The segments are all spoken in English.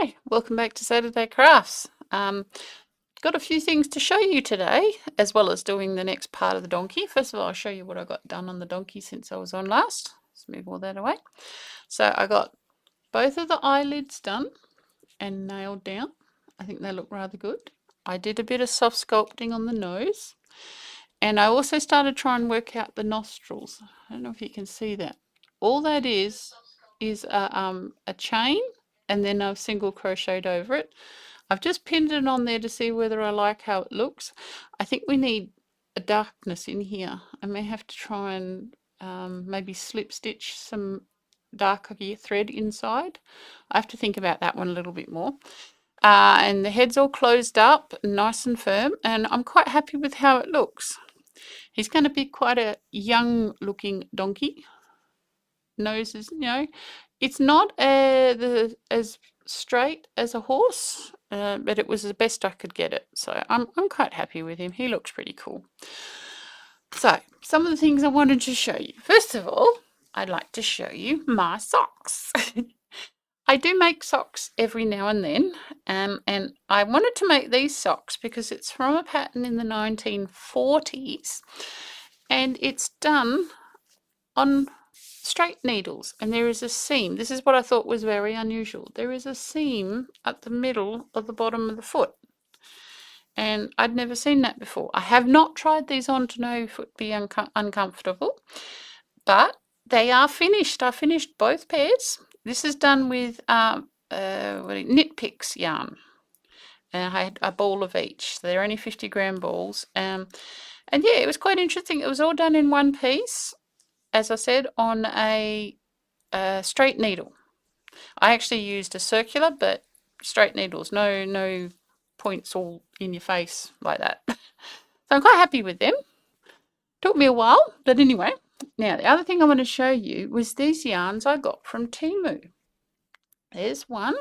Hi, welcome back to Saturday Crafts. Got a few things to show you today, as well as doing the next part of the donkey. First of all, I'll show you what I got done on the donkey since I was on last. Let's move all that away. So I got both of the eyelids done and nailed down. I think they look rather good. I did a bit of soft sculpting on the nose, and I also started trying to work out the nostrils. I don't know if you can see that. All that is a chain, and then I've single crocheted over it. I've just pinned it on there to see whether I like how it looks. I think we need a darkness in here. I may have to try and maybe slip stitch some darker thread inside. I have to think about that one a little bit more. And the head's all closed up, nice and firm, and I'm quite happy with how it looks. He's going to be quite a young looking donkey. Nose is, it's not as straight as a horse, but it was the best I could get it. So I'm quite happy with him. He looks pretty cool. So some of the things I wanted to show you. First of all, I'd like to show you my socks. I do make socks every now and then, and I wanted to make these socks because it's from a pattern in the 1940s, and it's done on straight needles, and there is a seam. This is what I thought was very unusual. There is a seam at the middle of the bottom of the foot, and I'd never seen that before. I have not tried these on to know if it would be uncomfortable, but they are finished. I finished both pairs. This is done with Knit Picks yarn, and I had a ball of each. So they're only 50-gram balls, and yeah, it was quite interesting. It was all done in one piece, as I said, on a straight needle. I actually used a circular, but straight needles, no points all in your face like that. So I'm quite happy with them. Took me a while, but anyway. Now, the other thing I want to show you was these yarns I got from TEMU. There's one,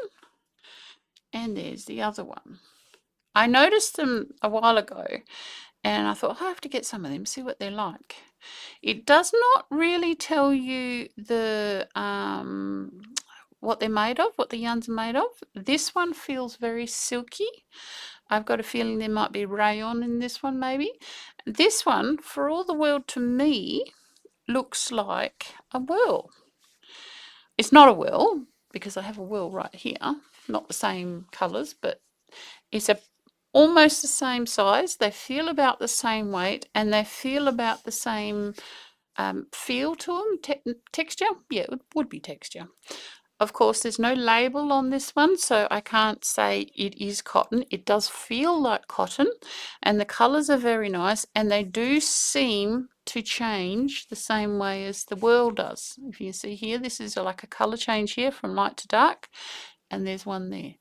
and there's the other one. I noticed them a while ago, and I thought, I have to get some of them, see what they're like. It does not really tell you the what they're made of, what the yarns are made of. This one feels very silky. I've got a feeling there might be rayon in this one, maybe. This one, for all the world to me, looks like a whirl. It's not a whirl, because I have a whirl right here. Not the same colours, but it's almost the same size. They feel about the same weight, and they feel about the same feel to them. Texture? Yeah, it would be texture. Of course, there's no label on this one, so I can't say it is cotton. It does feel like cotton, and the colours are very nice, and they do seem to change the same way as the whirl does. If you see here, this is like a colour change here from light to dark, and there's one there.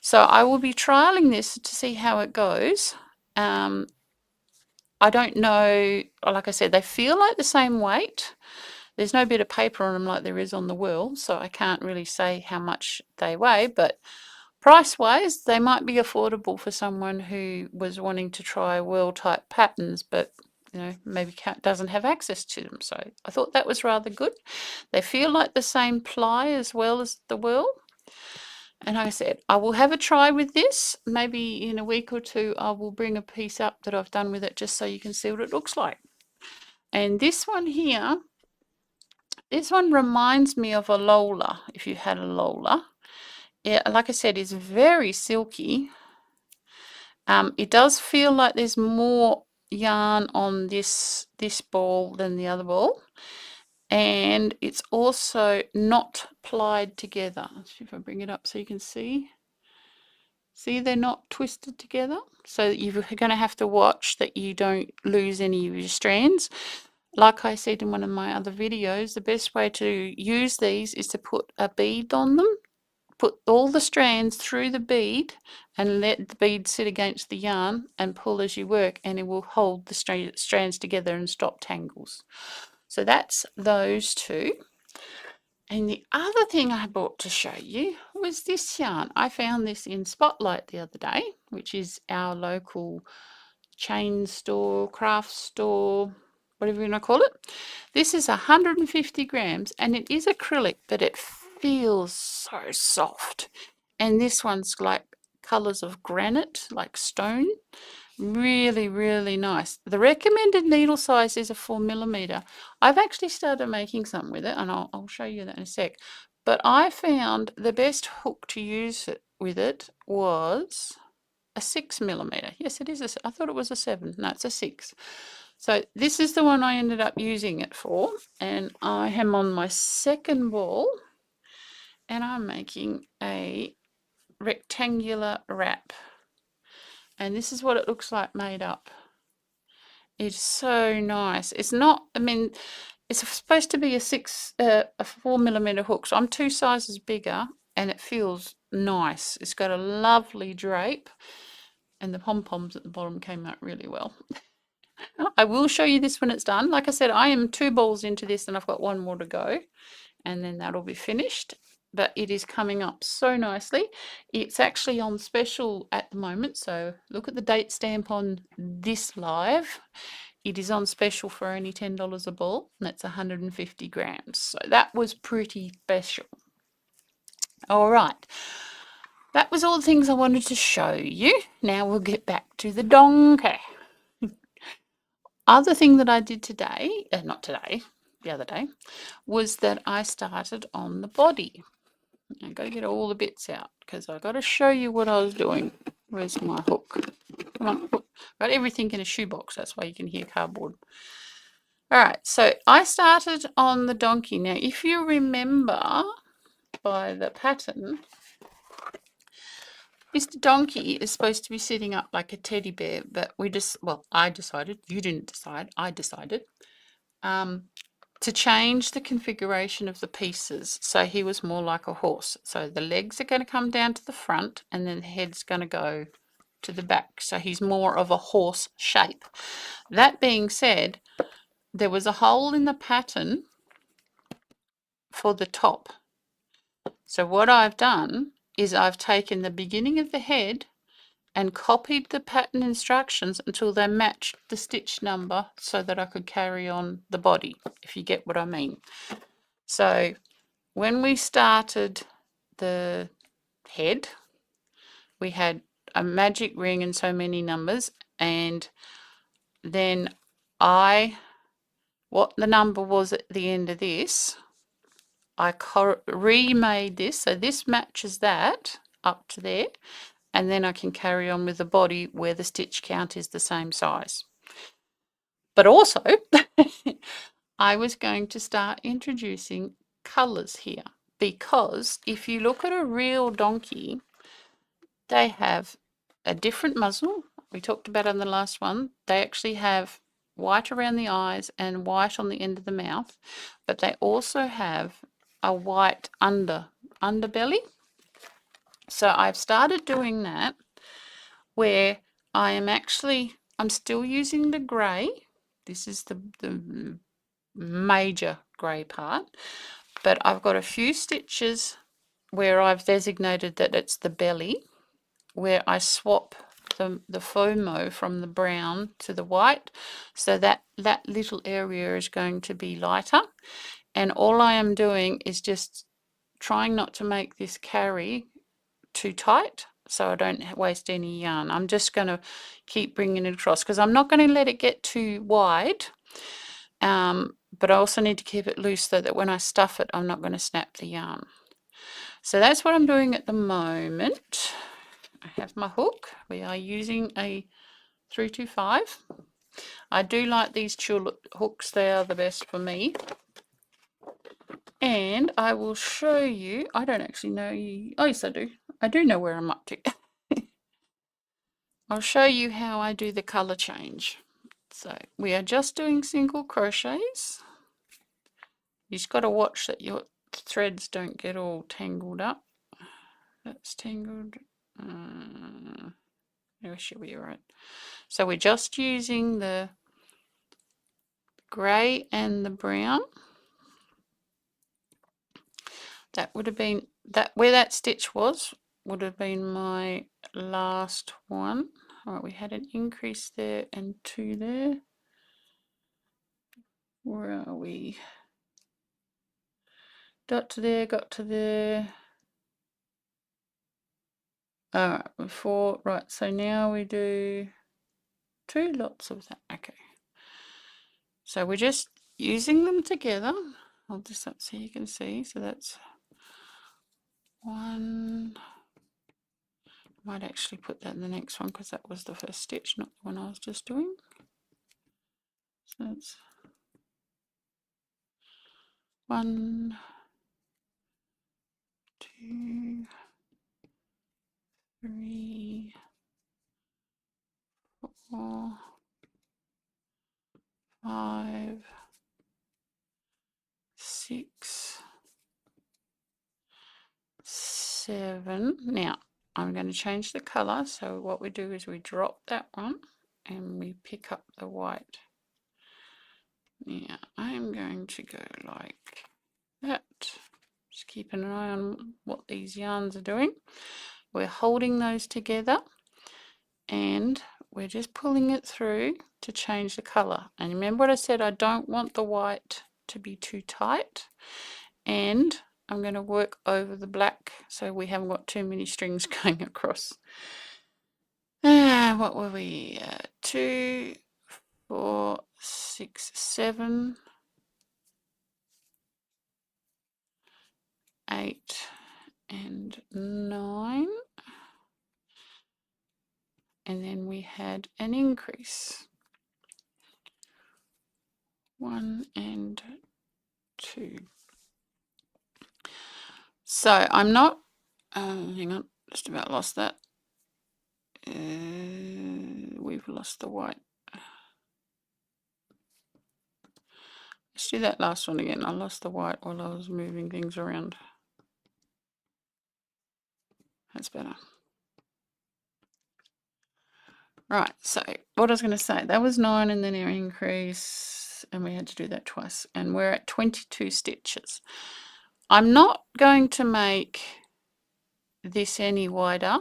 So I will be trialing this to see how it goes. I don't know, like I said, they feel like the same weight. There's no bit of paper on them like there is on the whirl, so I can't really say how much they weigh, but price-wise, they might be affordable for someone who was wanting to try whirl-type patterns, but maybe doesn't have access to them. So I thought that was rather good. They feel like the same ply as well as the whirl. And like I said, I will have a try with this. Maybe in a week or two, I will bring a piece up that I've done with it just so you can see what it looks like. And this one here, this one reminds me of a Lola, if you had a Lola. Yeah, like I said, it's very silky. It does feel like there's more yarn on this ball than the other ball. And it's also not plied together. Let's see if I bring it up so you can see. See, they're not twisted together. So you're going to have to watch that you don't lose any of your strands. Like I said in one of my other videos, the best way to use these is to put a bead on them. Put all the strands through the bead and let the bead sit against the yarn and pull as you work, and it will hold the strands together and stop tangles. So that's those two. And the other thing I brought to show you was this yarn. I found this in Spotlight the other day, which is our local chain store, craft store, whatever you want to call it. This is 150 grams, and it is acrylic, but it feels so soft. and this one's like colours of granite, like stone. Really, really nice. The recommended needle size is a 4mm. I've actually started making some with it, and I'll show you that in a sec. But I found the best hook to use it with it was a 6mm. Yes, it is. I thought it was a 7. No, it's a 6. So this is the one I ended up using it for, and I am on my second ball, and I'm making a rectangular wrap. And this is what it looks like made up. It's so nice. It's not, I mean, it's supposed to be a 4mm hook, so I'm 2 sizes bigger, and it feels nice. It's got a lovely drape, and the pom-poms at the bottom came out really well. I will show you this when it's done. Like I said, I am 2 balls into this, and I've got 1 more to go, and then that'll be finished. But it is coming up so nicely. It's actually on special at the moment, so look at the date stamp on this live. It is on special for only $10 a ball, and that's 150 grams. So that was pretty special. All right, that was all the things I wanted to show you. Now we'll get back to the donkey. Other thing that I did today, not today, the other day, was that I started on the body. I've got to get all the bits out because I've got to show you what I was doing. Where's my hook? Come on, hook. Got everything in a shoebox. That's why you can hear cardboard. All right, so I started on the donkey. Now, if you remember by the pattern, Mr. Donkey is supposed to be sitting up like a teddy bear, but I decided, you didn't decide, I decided, to change the configuration of the pieces so he was more like a horse. So the legs are going to come down to the front, and then the head's going to go to the back. So he's more of a horse shape. That being said, there was a hole in the pattern for the top. So what I've done is I've taken the beginning of the head and copied the pattern instructions until they matched the stitch number so that I could carry on the body, if you get what I mean. So when we started the head, we had a magic ring and so many numbers, and then what the number was at the end of this, I remade this, so this matches that up to there, and then I can carry on with the body where the stitch count is the same size. But also, I was going to start introducing colours here, because if you look at a real donkey, they have a different muzzle. We talked about on the last one. They actually have white around the eyes and white on the end of the mouth, but they also have a white underbelly. So I've started doing that, where I'm still using the grey. This is the major grey part, but I've got a few stitches where I've designated that it's the belly, where I swap the FOMO from the brown to the white, so that little area is going to be lighter. And all I am doing is just trying not to make this carry too tight, so I don't waste any yarn. I'm just going to keep bringing it across, because I'm not going to let it get too wide, but I also need to keep it loose so that when I stuff it, I'm not going to snap the yarn. So that's what I'm doing at the moment. I have my hook. We are using a 325. I do like these tulip hooks. They are the best for me. And I will show you, I don't actually know you. Oh, yes, I do. I do know where I'm up to. I'll show you how I do the colour change. So we are just doing single crochets. You just got to watch that your threads don't get all tangled up. That's tangled. Where should we right? So we're just using the grey and the brown. That would have been where that stitch was, would have been my last one. All right, we had an increase there and 2 there. Where are we? Got to there, got to there. Alright, before, right, so now we do 2 lots of that. Okay. So we're just using them together. I'll just up so you can see. So that's 1. Might actually put that in the next one because that was the first stitch, not the one I was just doing. So that's 1, 2, 3, 4, 5, 6, 7. Now I'm going to change the color. So what we do is we drop that one and we pick up the white. Now I'm going to go like that. Just keeping an eye on what these yarns are doing. We're holding those together and we're just pulling it through to change the color. And remember what I said, I don't want the white to be too tight, and I'm going to work over the black so we haven't got too many strings going across. What were we? 2, 4, 6, 7, 8 and 9, and then we had an increase, 1 and 2. So I'm not, hang on, just about lost that. We've lost the white. Let's do that last one again. I lost the white while I was moving things around. That's better. Right, so what I was going to say, that was 9 and then our increase, and we had to do that twice, and we're at 22 stitches. I'm not going to make this any wider,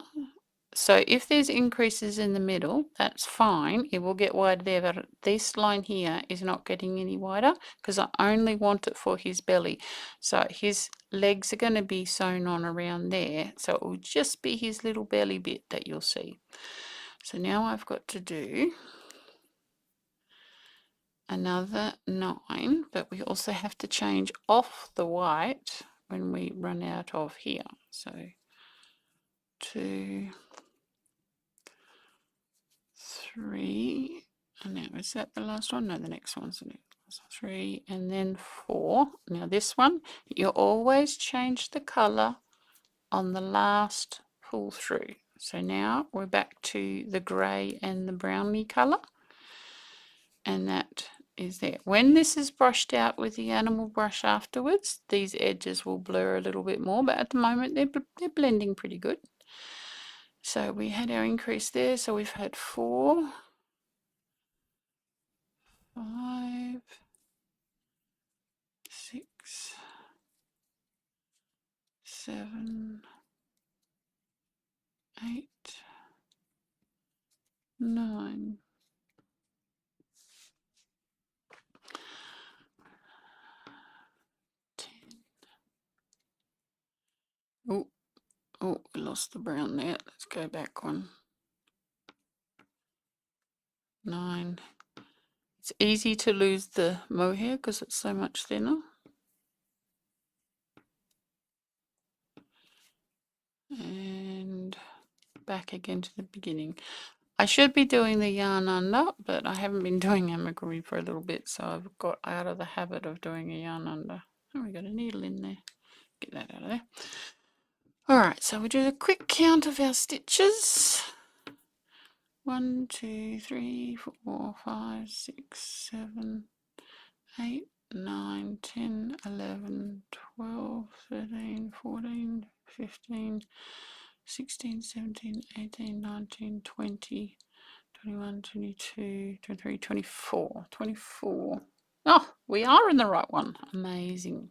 so if there's increases in the middle, that's fine, it will get wider there, but this line here is not getting any wider because I only want it for his belly. So his legs are going to be sewn on around there, so it will just be his little belly bit that you'll see. So now I've got to do another 9, but we also have to change off the white when we run out of here. So 2, 3, and now is that the last one? No, the next one's the next. 3 and then 4. Now this one, you always change the color on the last pull through. So now we're back to the grey and the browny color, and that is there. When this is brushed out with the animal brush afterwards, these edges will blur a little bit more, but at the moment they're blending pretty good. So we had our increase there, so we've had 4, 5, 6, 7, 8, 9, 10. Oh, we lost the brown there. Let's go back one. 9. It's easy to lose the mohair because it's so much thinner. And back again to the beginning. I should be doing the yarn under, but I haven't been doing amigurumi for a little bit, so I've got out of the habit of doing a yarn under. Oh, we got a needle in there. Get that out of there. Alright, so we do the quick count of our stitches. 1, 2, 3, 4, 5, 6, 7, 8, 9, 10, 11, 12, 13, 14, 15, 16, 17, 18, 19, 20, 21, 22, 23, 24. 24. Oh, we are in the right one. Amazing.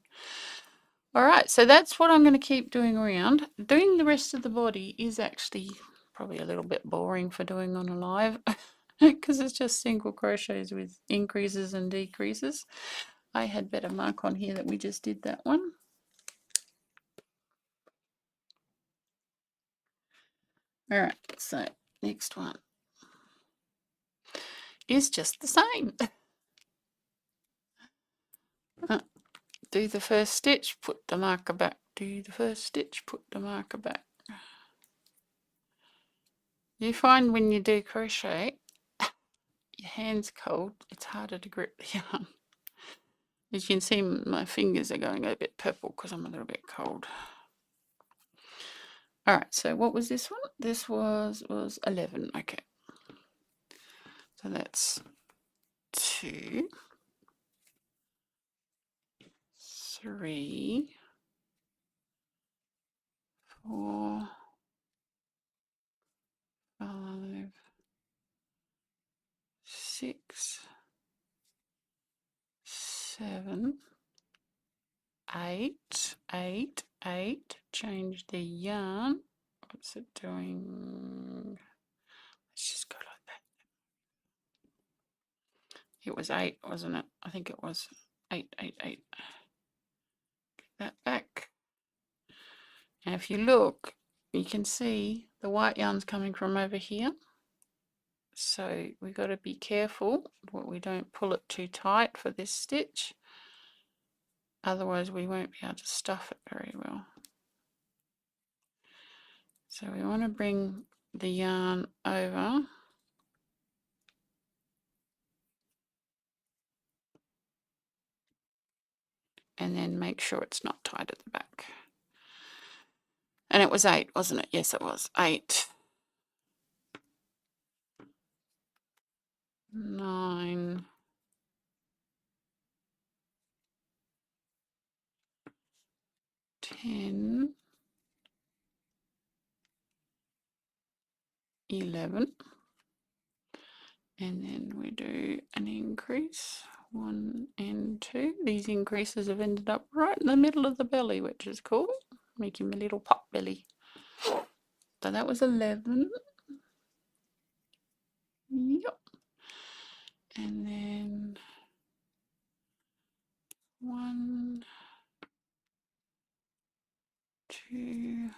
All right, so that's what I'm going to keep doing around. Doing the rest of the body is actually probably a little bit boring for doing on a live because it's just single crochets with increases and decreases. I had better mark on here that we just did that one. All right, so next one is just the same. Do the first stitch, put the marker back. Do the first stitch, put the marker back. You find when you do crochet, your hand's cold, it's harder to grip the yarn. As you can see, my fingers are going a bit purple because I'm a little bit cold. All right, so what was this one? This was 11. Okay. So that's 2, 3, 4, 5, 6, 7, 8, 8, 8. Change the yarn. What's it doing? Let's just go like that. It was 8, wasn't it? I think it was 8, 8, 8. Get that back. And if you look, you can see the white yarn's coming from over here. So we've got to be careful that we don't pull it too tight for this stitch. Otherwise we won't be able to stuff it very well. So we want to bring the yarn over and then make sure it's not tied at the back. And it was 8, wasn't it? Yes, it was 8, 9, 10, 11, and then we do an increase, 1 and 2. These increases have ended up right in the middle of the belly, which is cool, making my little pot belly. So that was 11. Yep. And then 1, 2.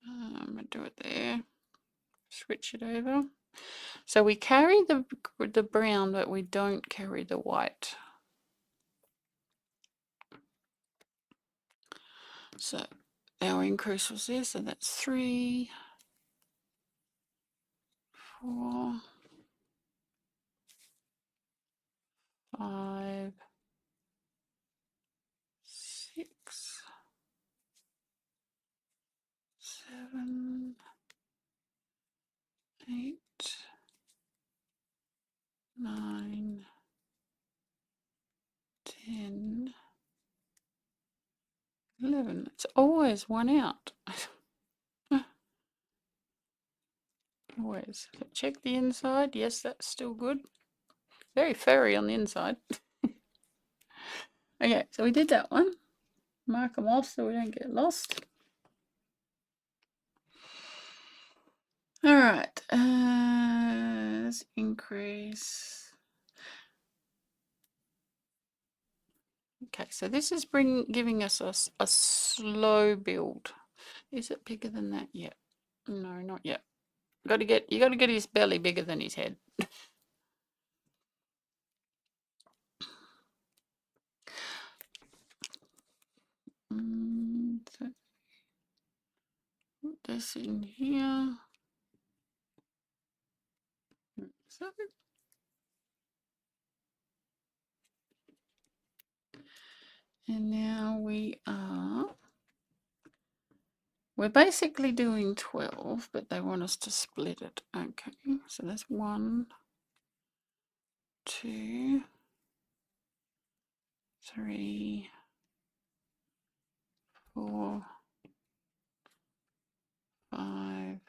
I'm going to do it there. Switch it over. So we carry the brown, but we don't carry the white. So our increase was there, so that's 3, 4, 5, 6, 7, 8, 9, 10, 11. It's always one out. Always. So check the inside. Yes, that's still good. Very furry on the inside. Okay, so we did that one. Mark them off so we don't get lost. All right, let's increase. Okay, so this is giving us a slow build. Is it bigger than that yet? No, not yet. You got to get his belly bigger than his head. So put this in here. So, and now we're basically doing 12, but they want us to split it. Okay, so that's 1, 2, 3, 4, 5,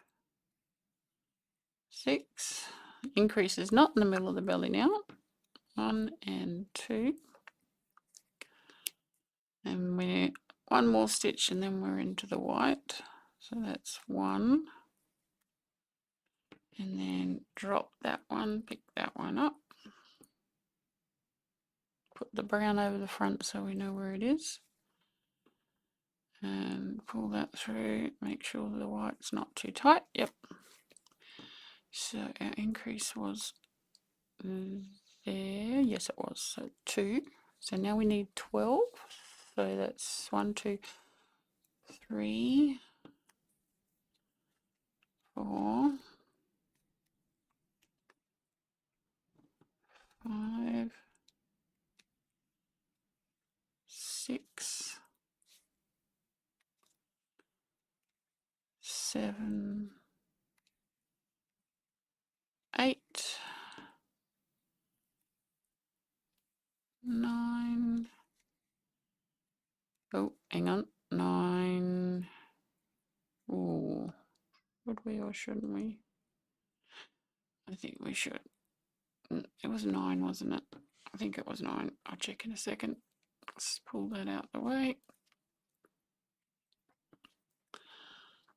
6. Increase is not in the middle of the belly now. 1 and 2. And we one more stitch and then we're into the white. So that's 1. And then drop that one, pick that one up. Put the brown over the front so we know where it is. and pull that through, make sure the white's not too tight. Yep. So our increase was there. Yes, it was. So 2. So now we need 12. So that's 1, 2, 3, 4, 5, 6, 7, 8, 9. Oh, hang on. 9. Ooh, would we or shouldn't we? I think we should. It was 9, wasn't it? I think it was 9. I'll check in a second. Let's pull that out the way.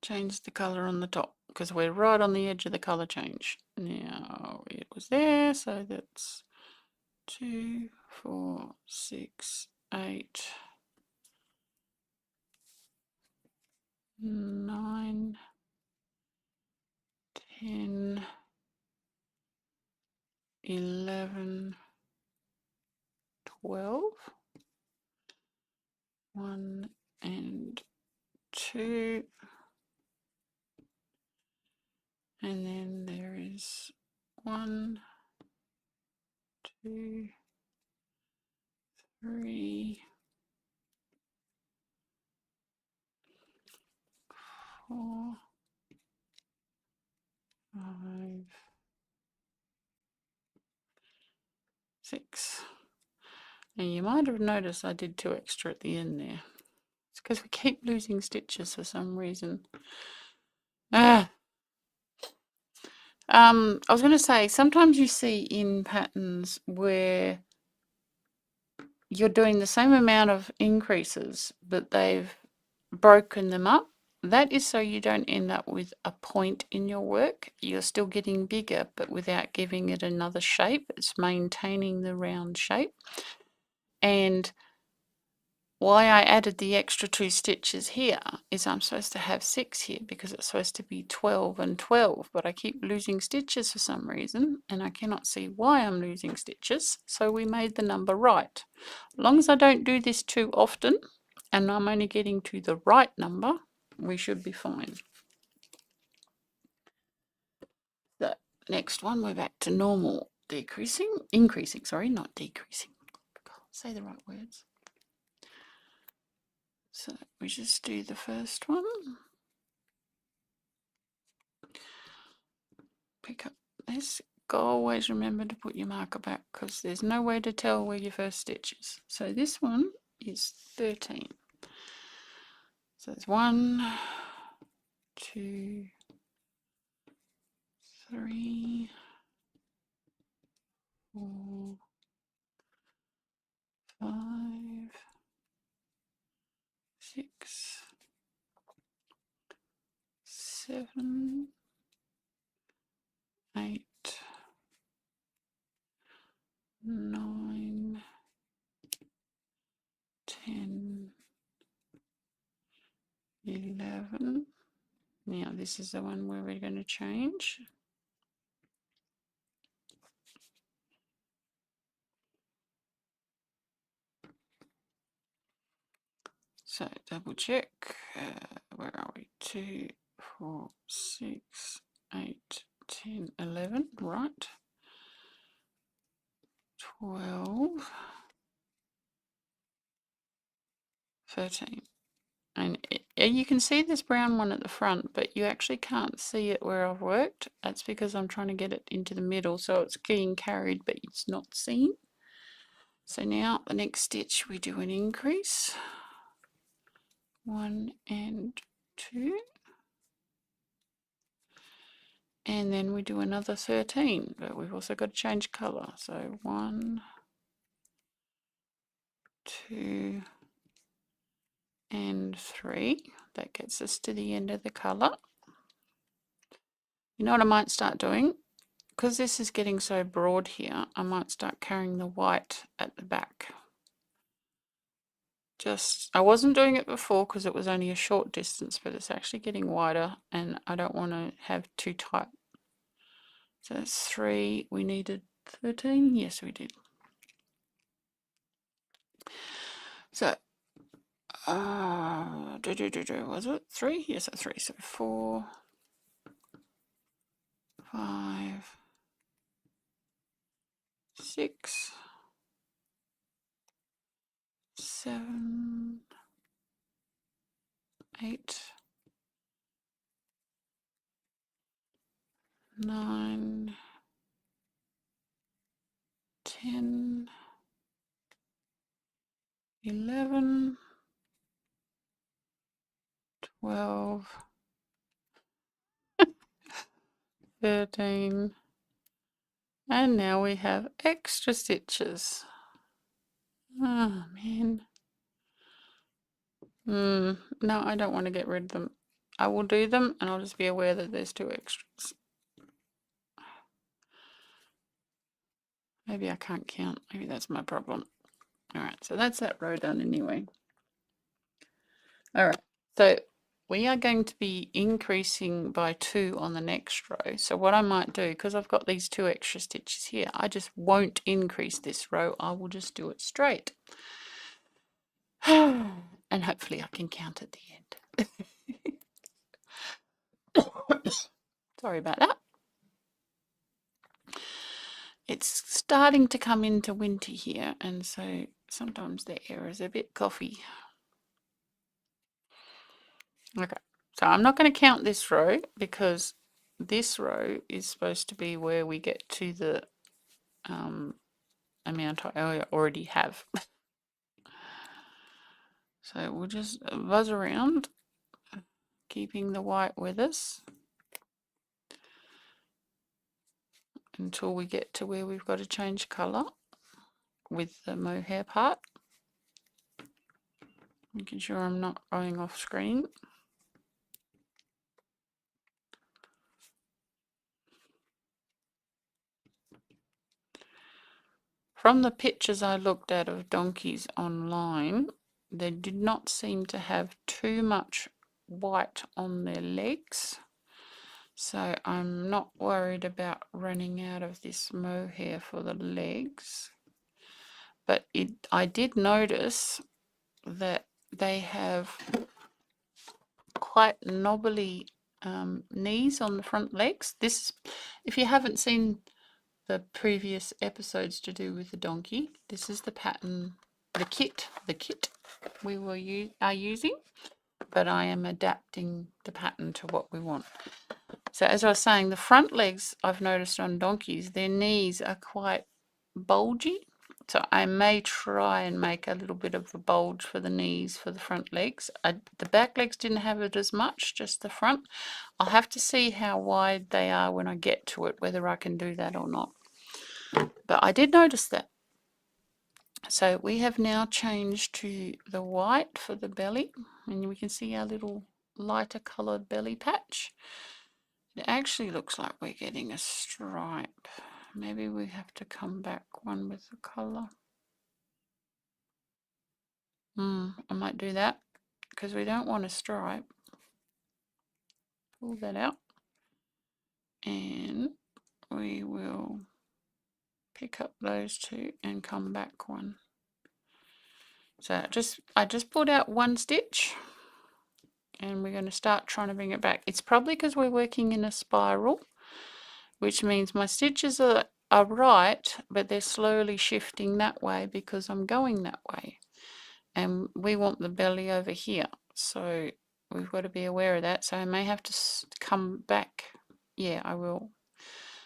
Change the colour on the top because we're right on the edge of the colour change. Now it was there, so that's 2, 4, 6, 8, 9, 10, 11, 12, 1 and 2, and then there is 1, 2, 3, 4, 5, 6. And you might have noticed I did 2 extra at the end there. It's because we keep losing stitches for some reason. I was going to say, sometimes you see in patterns where you're doing the same amount of increases, but they've broken them up. That is so you don't end up with a point in your work. You're still getting bigger, but without giving it another shape. It's maintaining the round shape. And why I added the extra 2 stitches here is I'm supposed to have 6 here because it's supposed to be 12 and 12, but I keep losing stitches for some reason and I cannot see why I'm losing stitches, so we made the number right. As long as I don't do this too often and I'm only getting to the right number, we should be fine. The next one, we're back to normal, increasing, sorry, not decreasing. I can't say the right words. So we just do the first one. Pick up this. Always remember to put your marker back because there's no way to tell where your first stitch is. So this one is 13. So it's 1, 2, 3, 4, 5, 6, 7, 8, 9, 10, 11. Now this is the one where we're going to change. So double check. Where are we? 2, 4, 6, 8, 10, 11. Right. 12, 13. And you can see this brown one at the front, but you actually can't see it where I've worked. That's because I'm trying to get it into the middle, so it's being carried, but it's not seen. So now the next stitch we do an increase. 1 and 2. And then we do another 13, but we've also got to change colour. So 1, 2, and 3. That gets us to the end of the colour. You know what I might start doing? Because this is getting so broad here, I might start carrying the white at the back. I wasn't doing it before because it was only a short distance, but it's actually getting wider and I don't want to have too tight. So that's 3. We needed 13. Yes, we did. So, was it 3? Yes, that's 3. So 4, 5, 6, 7, 8, 9, 10, 11, 12, 13, and now we have extra stitches. Oh man. No, I don't want to get rid of them. I will do them and I'll just be aware that there's 2 extras. Maybe I can't count. Maybe that's my problem. Alright, so that's that row done anyway. Alright, so we are going to be increasing by 2 on the next row. So what I might do, because I've got these 2 extra stitches here, I just won't increase this row. I will just do it straight. And hopefully I can count at the end. Sorry about that. It's starting to come into winter here, and so sometimes the air is a bit coffee. Okay, so I'm not going to count this row because this row is supposed to be where we get to the amount I already have. So we'll just buzz around, keeping the white with us until we get to where we've got to change colour with the mohair part. Making sure I'm not going off screen. From the pictures I looked at of donkeys online, they did not seem to have too much white on their legs. So I'm not worried about running out of this mohair for the legs. But I did notice that they have quite knobbly knees on the front legs. This, if you haven't seen the previous episodes to do with the donkey, this is the pattern, the kit we are using, but I am adapting the pattern to what we want. So as I was saying, the front legs, I've noticed on donkeys, their knees are quite bulgy. So I may try and make a little bit of a bulge for the knees for the front legs. The back legs didn't have it as much, just the front. I'll have to see how wide they are when I get to it, whether I can do that or not. But I did notice that. So we have now changed to the white for the belly, and we can see our little lighter coloured belly patch. It actually looks like we're getting a stripe. Maybe we have to come back one with the colour. I might do that because we don't want a stripe. Pull that out and we will pick up those 2 and come back one. So I just pulled out 1 stitch and we're going to start trying to bring it back. It's probably because we're working in a spiral, which means my stitches are right, but they're slowly shifting that way because I'm going that way. And we want the belly over here. So we've got to be aware of that. So I may have to come back. Yeah, I will.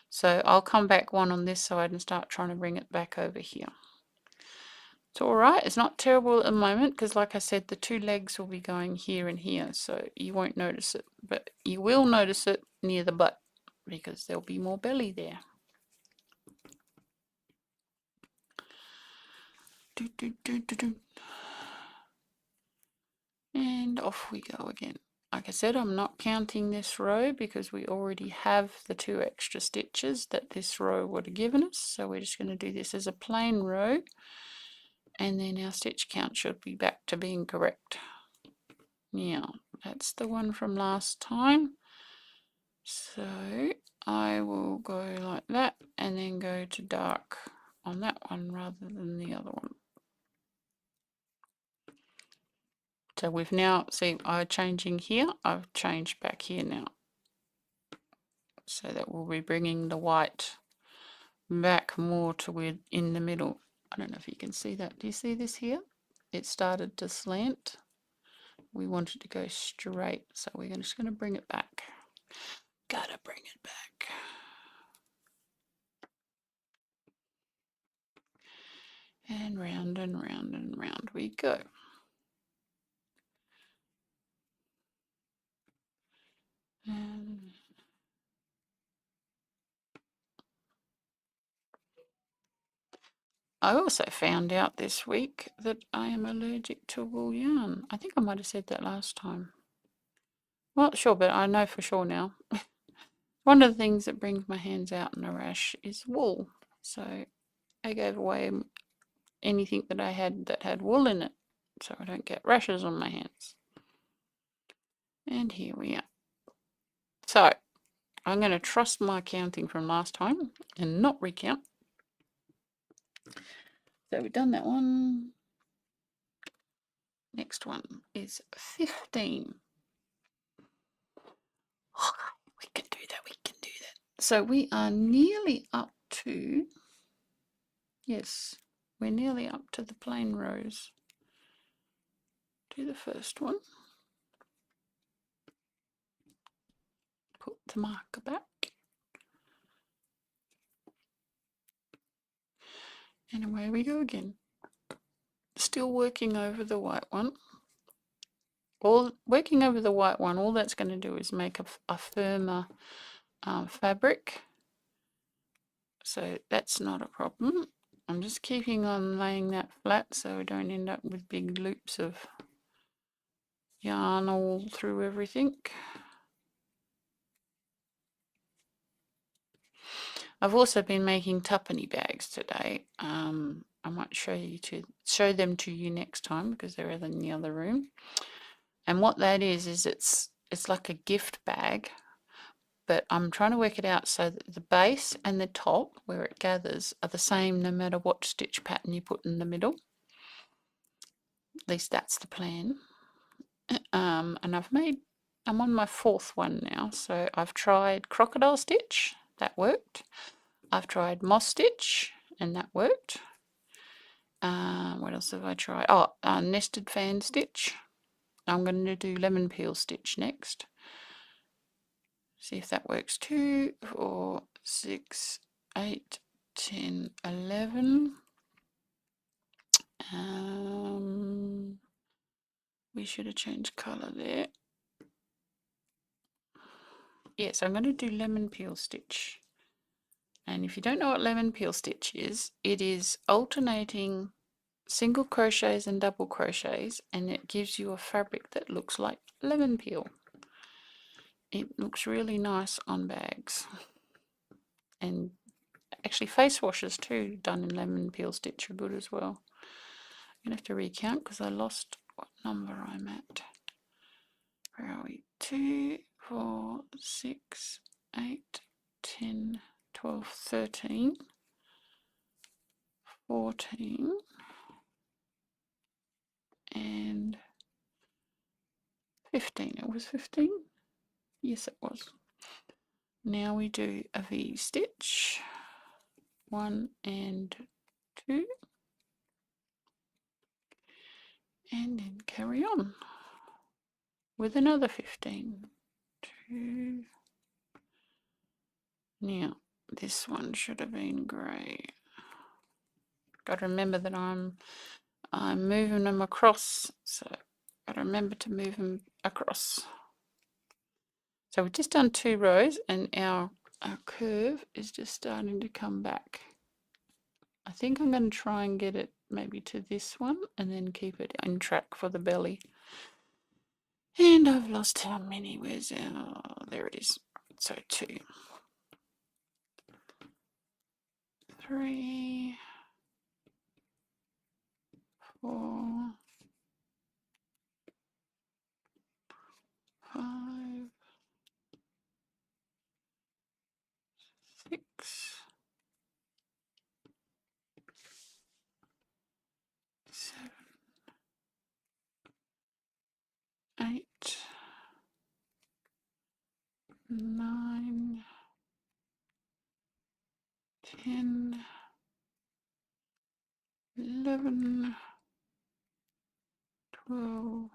So I'll come back 1 on this side and start trying to bring it back over here. It's all right. It's not terrible at the moment because, like I said, the 2 legs will be going here and here. So you won't notice it. But you will notice it near the butt because there'll be more belly there. And off we go again. Like I said, I'm not counting this row because we already have the 2 extra stitches that this row would have given us. So we're just going to do this as a plain row. and then our stitch count should be back to being correct. Now that's the one from last time, so I will go like that and then go to dark on that one rather than the other one. So we've now, see, I'm changing here, I've changed back here now. So that we'll be bringing the white back more to in the middle. I don't know if you can see that. Do you see this here? It started to slant. We want it to go straight, so we're just going to bring it back. Gotta bring it back. And round and round and round we go. And I also found out this week that I am allergic to wool yarn. I think I might have said that last time. Well, sure, but I know for sure now. One of the things that brings my hands out in a rash is wool. So I gave away anything that I had that had wool in it, so I don't get rashes on my hands. And here we are. So I'm going to trust my counting from last time and not recount. So we've done that one. Next one is 15. Oh, we can do that, we can do that. So we are nearly up to, yes, we're nearly up to the plain rows. Do the first one. Put the marker back. And away we go again. Still working over the white one. Working over the white one, all that's going to do is make a firmer fabric. So that's not a problem. I'm just keeping on laying that flat so we don't end up with big loops of yarn all through everything. I've also been making tuppenny bags today. I might show them to you next time because they're in the other room. And what that is it's like a gift bag, but I'm trying to work it out so that the base and the top where it gathers are the same no matter what stitch pattern you put in the middle. At least that's the plan. And I'm on my 4th one now, so I've tried crocodile stitch, that worked. I've tried moss stitch, and that worked. What else have I tried? Oh, nested fan stitch. I'm going to do lemon peel stitch next. See if that works. 2, 4, 6, 8, 10, 11. We should have changed colour there. Yes, I'm going to do lemon peel stitch. And if you don't know what lemon peel stitch is, it is alternating single crochets and double crochets, and it gives you a fabric that looks like lemon peel. It looks really nice on bags. And actually face washes too, done in lemon peel stitch, are good as well. I'm going to have to recount because I lost what number I'm at. Where are we? 2, 4, 6, 8, 10, 12, 13, 14, and 15. It was 15? Yes, it was. Now we do a V stitch. 1 and 2. And then carry on with another 15. 2. Now, this one should have been grey. Got to remember that I'm moving them across, so got to remember to move them across. So we've just done 2 rows, and our curve is just starting to come back. I think I'm going to try and get it maybe to this one, and then keep it in track for the belly. And I've lost how many. Where's our? There it is. So 2, 3, 4, 5, 6, 7, 8, 9, 10, 11, 12,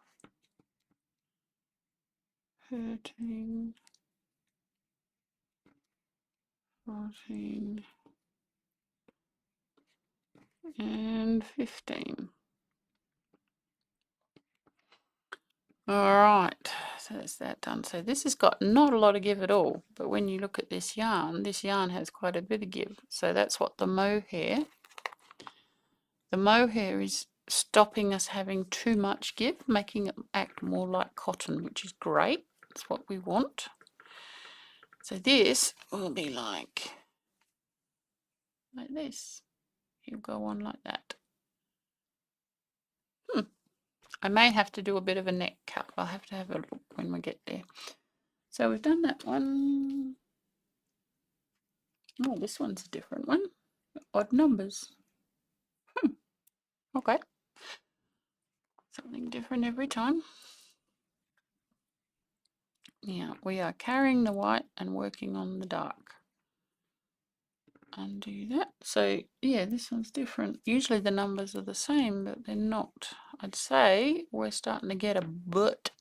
13, 14, and 15. Alright, so that's that done. So this has got not a lot of give at all, but when you look at this yarn has quite a bit of give. So that's what the mohair is stopping us having too much give, making it act more like cotton, which is great. That's what we want. So this will be like this. You'll go on like that. I may have to do a bit of a neck cut. I'll have to have a look when we get there. So we've done that one. Oh, this one's a different one. Odd numbers. Okay. Something different every time. Now we are carrying the white and working on the dark. Undo that. So yeah, this one's different. Usually the numbers are the same, but they're not. I'd say we're starting to get a bit.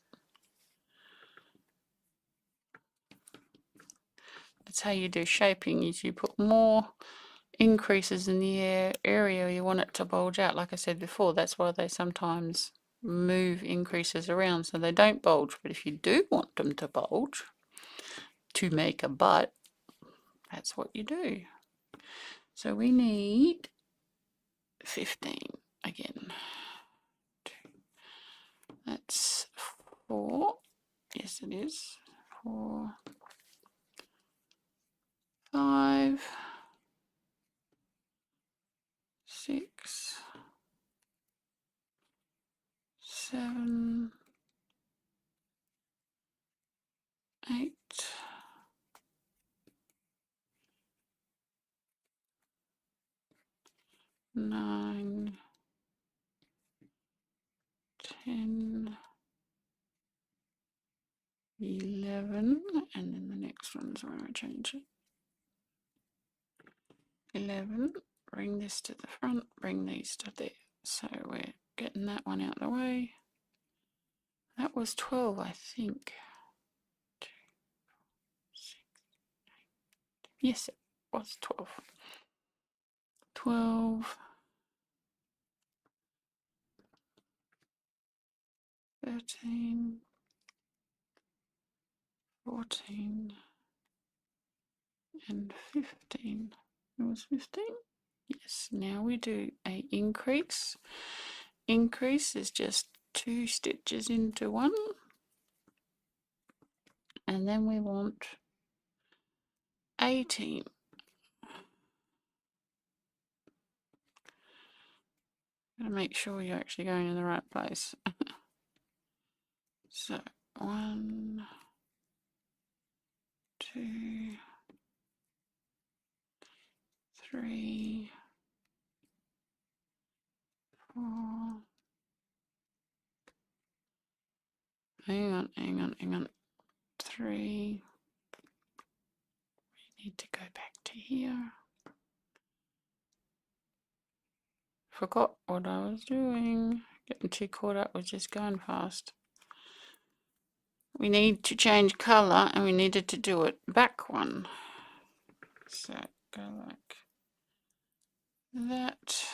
That's how you do shaping, is you put more increases in the area you want it to bulge out. Like I said before, that's why they sometimes move increases around so they don't bulge. But if you do want them to bulge to make a butt, that's what you do. So we need 15 again. That's 4. Yes, it is. 4, 5, 6, 7, 8, 9, 10, 11, and then the next one's where I change it. 11, bring this to the front, bring these to there. So we're getting that one out of the way. That was 12, I think. 2, 6, 8. Yes, it was 12. 12, 13, 14, and 15. It was 15? Yes, now we do a increase. Increase is just 2 stitches into one. And then we want 18. Gotta make sure you're actually going in the right place. So 1, 2, 3, 4. Hang on. 3. We need to go back to here. Forgot what I was doing. Getting too caught up with just going fast. We need to change colour and we needed to do it back one. So go like that.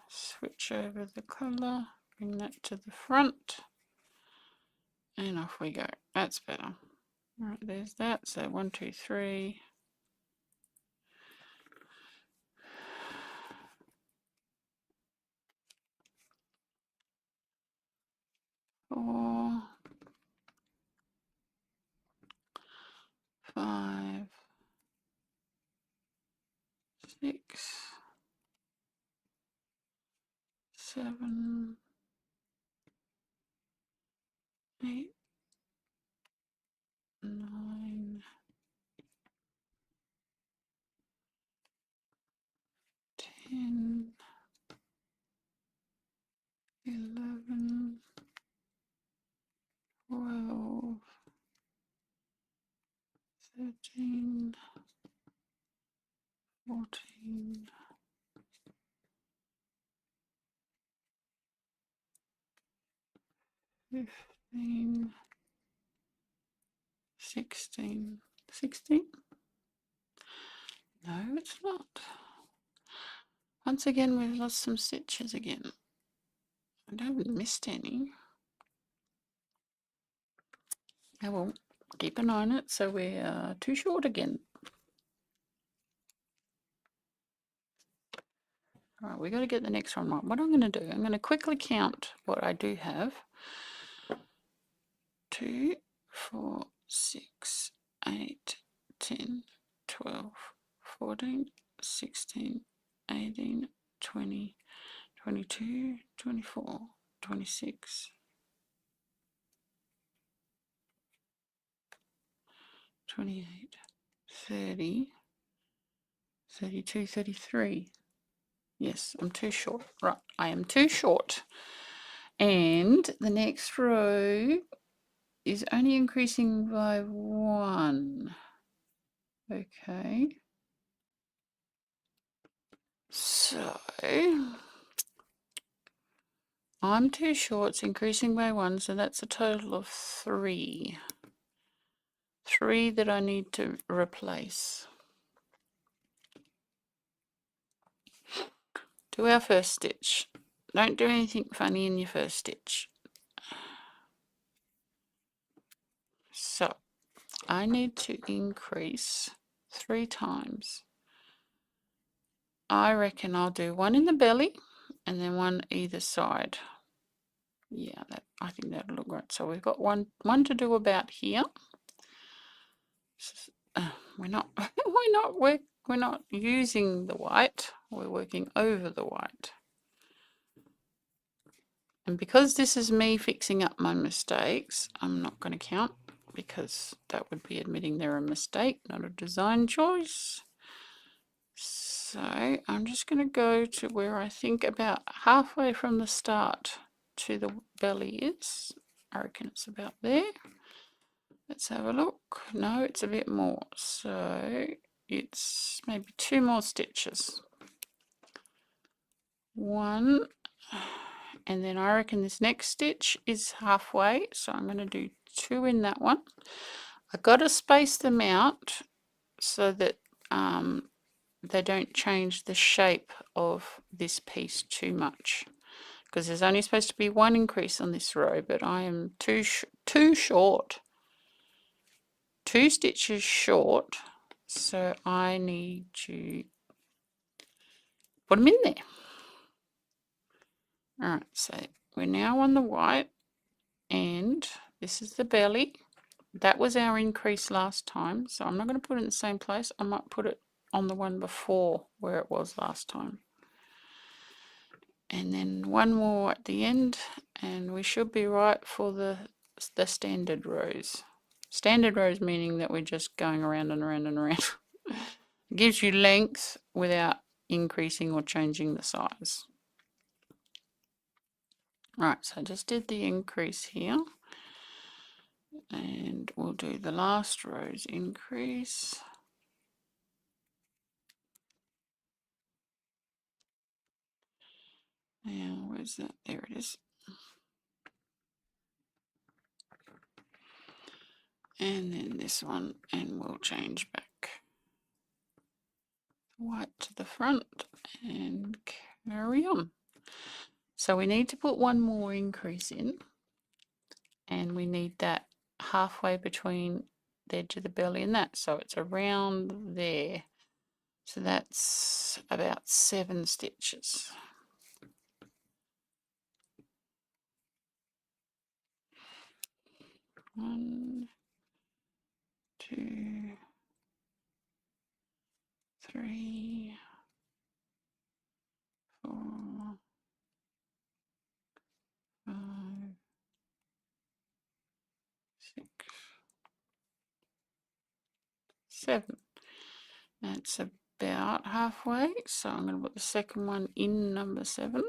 Switch over the colour. Bring that to the front. And off we go. That's better. Alright, there's that. So 1, 2, 3. 4, 5, 6, 7, 11, 12, 13, 14, 15, 16. 16? No, it's not. Once again, we've lost some stitches again. I haven't missed any. I will keep an eye on it, so we're too short again. All right, we've got to get the next one right. What I'm going to do, I'm going to quickly count what I do have. 2, 4, 6, 8, 10, 12, 14, 16, 18, 20, 22, 24, 26, 28, 30, 32, 33. Yes, I'm too short. Right, I am too short. And the next row is only increasing by 1. Okay. So I'm too short, it's increasing by 1, so that's a total of 3. 3 that I need to replace. Do our first stitch. Don't do anything funny in your first stitch. So I need to increase 3 times. I reckon I'll do 1 in the belly and then 1 either side. Yeah, I think that'll look right. So we've got one to do about here. We're not using the white. We're working over the white. And because this is me fixing up my mistakes, I'm not going to count because that would be admitting they're a mistake, not a design choice. So I'm just going to go to where I think about halfway from the start to the belly is. I reckon it's about there. Let's have a look. No, it's a bit more. So it's maybe 2 more stitches. 1, and then I reckon this next stitch is halfway, so I'm going to do 2 in that one. I've got to space them out so that they don't change the shape of this piece too much, because there's only supposed to be 1 increase on this row, but I am too short. 2 stitches short, so I need to put them in there. Alright, so we're now on the white, and this is the belly. That was our increase last time, so I'm not going to put it in the same place. I might put it on the one before where it was last time. And then 1 more at the end, and we should be right for the standard rows. Standard rows meaning that we're just going around and around and around. It gives you length without increasing or changing the size. Right, so I just did the increase here. And we'll do the last row's increase. Now, where's that? There it is. And then this one, and we'll change back white to the front and carry on. So we need to put 1 more increase in, and we need that halfway between the edge of the belly and that, so it's around there. So that's about 7 stitches. One, 2, 3, 4, 5, 6, 7. That's about halfway, so I'm going to put the second one in number 7.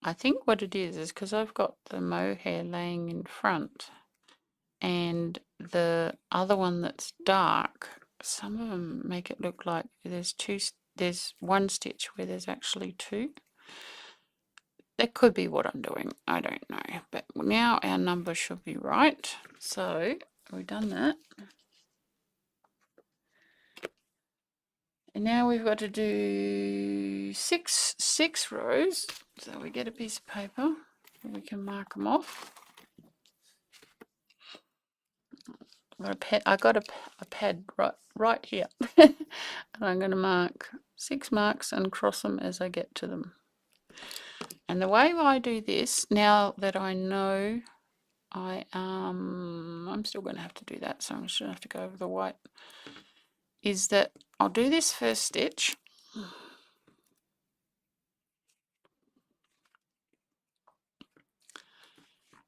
I think what it is because I've got the mohair laying in front and the other one that's dark, some of them make it look like there's one stitch where there's actually two. That could be what I'm doing, I don't know, but now our number should be right. So we've done that. And now we've got to do six rows. So we get a piece of paper and we can mark them off. I got a pad right here. And I'm going to mark 6 marks and cross them as I get to them. And the way I do this, now that I know I'm still going to have to do that, so I'm just going to have to go over the white, is that I'll do this first stitch.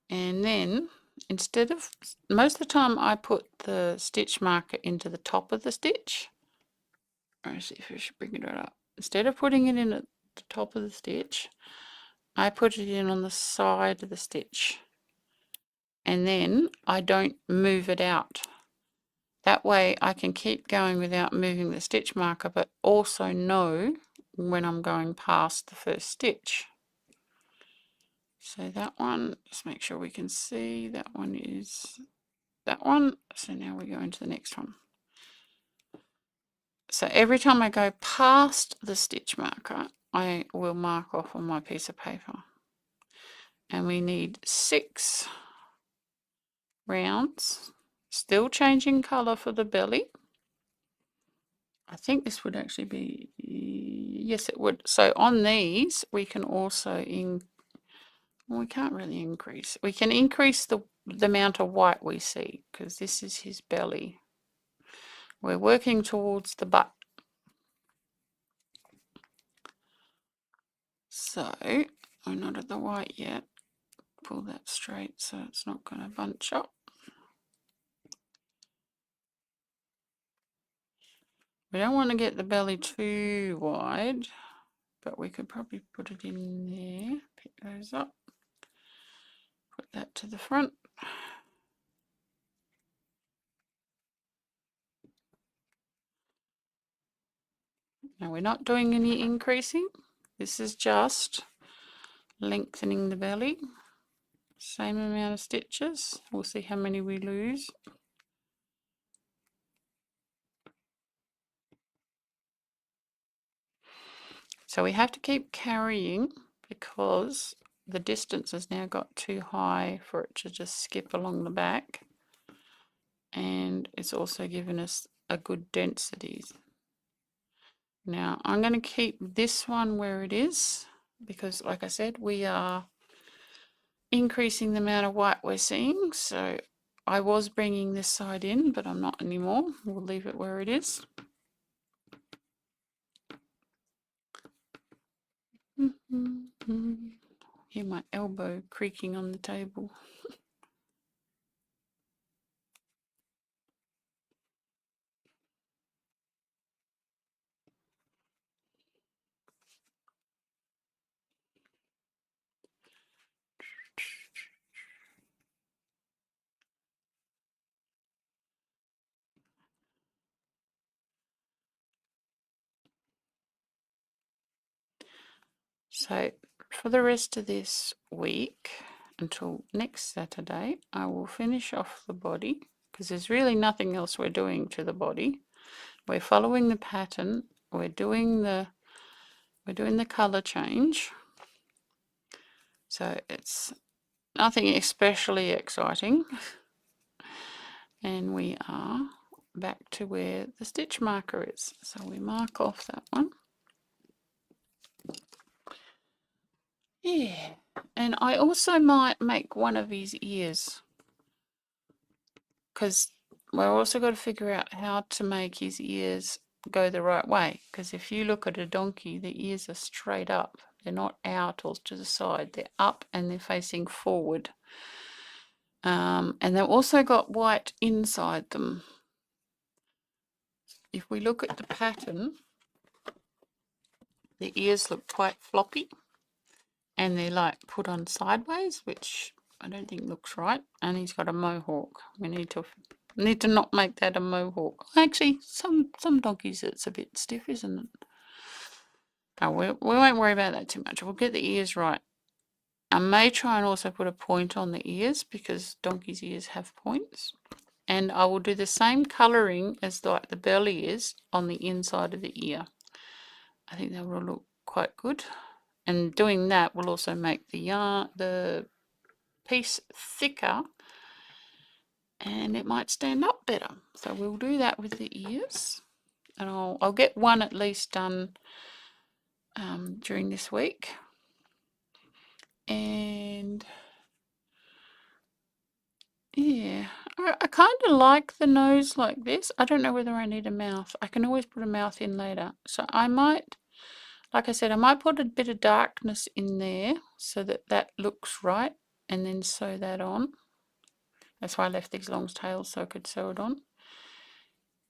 And then instead of, most of the time I put the stitch marker into the top of the stitch. Let's see if I should bring it up. Instead of putting it in at the top of the stitch, I put it in on the side of the stitch. And then I don't move it out. That way I can keep going without moving the stitch marker, but also know when I'm going past the first stitch. So that one, just make sure we can see, that one is that one. So now we go into the next one. So every time I go past the stitch marker, I will mark off on my piece of paper. And we need 6 rounds, still changing colour for the belly. I think this would actually be, yes it would. So on these we can also, well, we can't really increase. We can increase the amount of white we see because this is his belly. We're working towards the butt. So I'm not at the white yet. Pull that straight so it's not going to bunch up. We don't want to get the belly too wide, but we could probably put it in there. Pick those up. Put that to the front. Now we're not doing any increasing. This is just lengthening the belly. Same amount of stitches. We'll see how many we lose. So we have to keep carrying because the distance has now got too high for it to just skip along the back. And it's also given us a good density. Now I'm going to keep this one where it is because, like I said, we are increasing the amount of white we're seeing. So I was bringing this side in, but I'm not anymore. We'll leave it where it is. Hear my elbow creaking on the table. So for the rest of this week, until next Saturday, I will finish off the body because there's really nothing else we're doing to the body. We're following the pattern. We're doing the color change. So it's nothing especially exciting. And we are back to where the stitch marker is. So we mark off that one. Yeah, and I also might make one of his ears because we're also got to figure out how to make his ears go the right way, because if you look at a donkey, the ears are straight up. They're not out or to the side. They're up and they're facing forward. And they've also got white inside them. If we look at the pattern, the ears look quite floppy. and they're like put on sideways, which I don't think looks right. And he's got a mohawk. We need to not make that a mohawk. Actually, some donkeys it's a bit stiff, isn't it? Oh, we won't worry about that too much. We'll get the ears right. I may try and also put a point on the ears because donkey's ears have points. And I will do the same colouring as like the belly is on the inside of the ear. I think that will look quite good. And doing that will also make the piece thicker, and it might stand up better. So we'll do that with the ears, and I'll get one at least done during this week. And yeah, I kind of like the nose like this. I don't know whether I need a mouth. I can always put a mouth in later. So I might, like I said, I might put a bit of darkness in there so that that looks right, and then sew that on. That's why I left these long tails so I could sew it on.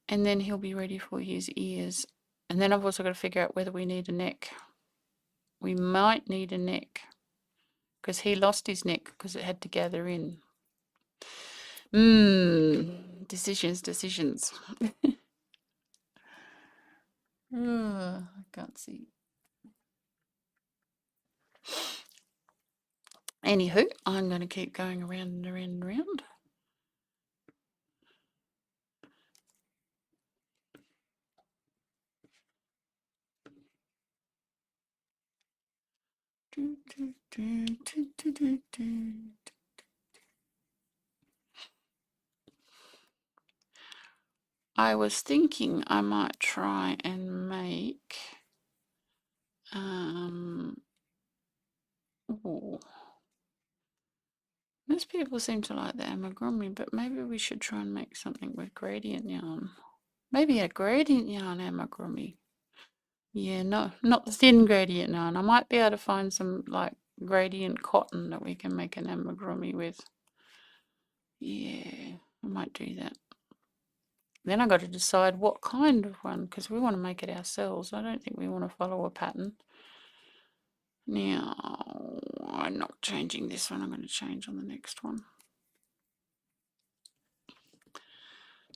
And then he'll be ready for his ears. And then I've also got to figure out whether we need a neck. We might need a neck because he lost his neck because it had to gather in. Decisions. I can't see. Anywho, I'm going to keep going around and around and around. I was thinking I might try and make most people seem to like the amigurumi, but maybe we should try and make something with gradient yarn. Maybe a gradient yarn amigurumi. Yeah, no, not the thin gradient yarn. I might be able to find some like gradient cotton that we can make an amigurumi with. Yeah, I might do that. Then I got to decide what kind of one, because we want to make it ourselves. I don't think we want to follow a pattern. Now, I'm not changing this one. I'm going to change on the next one.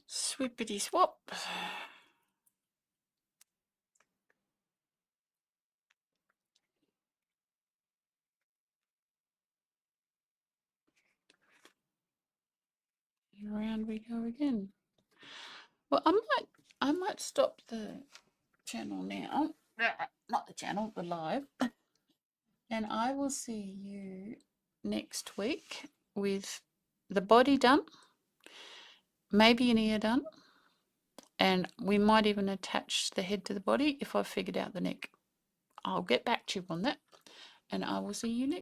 Swippity swap. And around we go again. Well, I might stop the channel now. Not the channel, the live. And I will see you next week with the body done, maybe an ear done, and we might even attach the head to the body if I've figured out the neck. I'll get back to you on that, and I will see you next